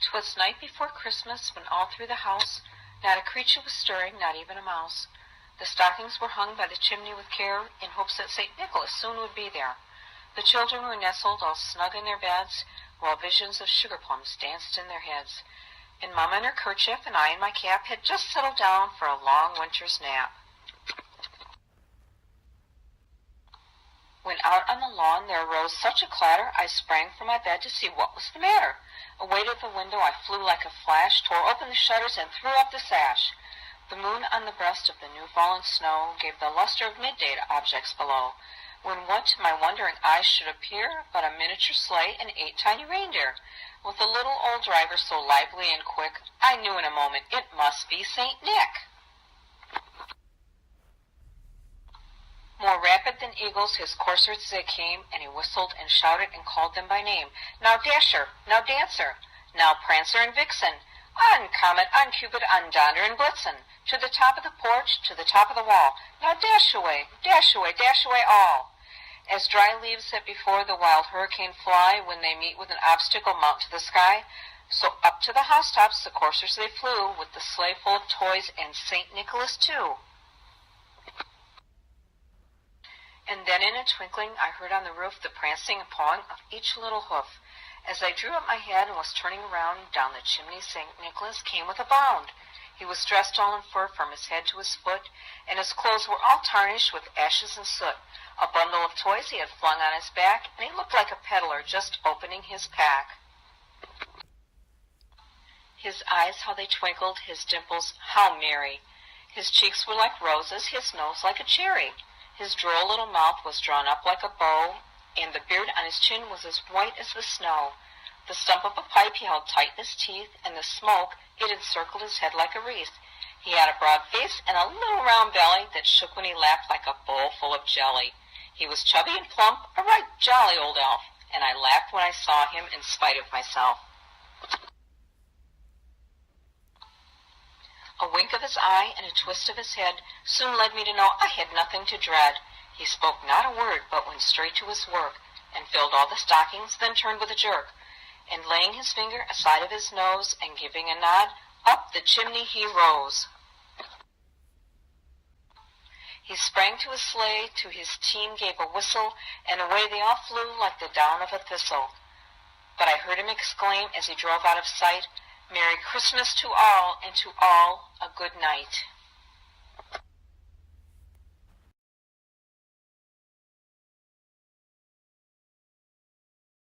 'Twas night before Christmas, when all through the house not a creature was stirring, not even a mouse. The stockings were hung by the chimney with care, in hopes that St. Nicholas soon would be there. The children were nestled all snug in their beds, while visions of sugar plums danced in their heads. And Mamma in her kerchief and I in my cap had just settled down for a long winter's nap. When out on the lawn there arose such a clatter, I sprang from my bed to see what was the matter. Away to the window I flew like a flash, tore open the shutters, and threw up the sash. The moon on the breast of the new-fallen snow gave the luster of midday to objects below, when what to my wondering eyes should appear but a miniature sleigh and 8 tiny reindeer, with a little old driver so lively and quick, I knew in a moment it must be St. Nick. More rapid than eagles his coursers they came, and he whistled and shouted and called them by name. Now Dasher, now Dancer, now Prancer and Vixen, on Comet, on Cupid, on Donder and Blitzen, to the top of the porch, to the top of the wall. Now dash away, dash away, dash away all. As dry leaves that before the wild hurricane fly, when they meet with an obstacle mount to the sky, so up to the housetops the coursers they flew, with the sleigh full of toys and St. Nicholas too. And then in a twinkling I heard on the roof the prancing and pawing of each little hoof. As I drew up my head and was turning around, down the chimney St. Nicholas came with a bound. He was dressed all in fur from his head to his foot, and his clothes were all tarnished with ashes and soot. A bundle of toys he had flung on his back, and he looked like a peddler just opening his pack. His eyes, how they twinkled, his dimples, how merry. His cheeks were like roses, his nose like a cherry. His droll little mouth was drawn up like a bow, and the beard on his chin was as white as the snow. The stump of a pipe he held tight in his teeth, and the smoke, it encircled his head like a wreath. He had a broad face and a little round belly that shook when he laughed like a bowl full of jelly. He was chubby and plump, a right jolly old elf, and I laughed when I saw him in spite of myself. A wink of his eye and a twist of his head soon led me to know I had nothing to dread. He spoke not a word, but went straight to his work, and filled all the stockings, then turned with a jerk, and laying his finger aside of his nose, and giving a nod, up the chimney he rose. He sprang to his sleigh, to his team gave a whistle, and away they all flew like the down of a thistle. But I heard him exclaim as he drove out of sight, Merry Christmas to all, and to all a good night.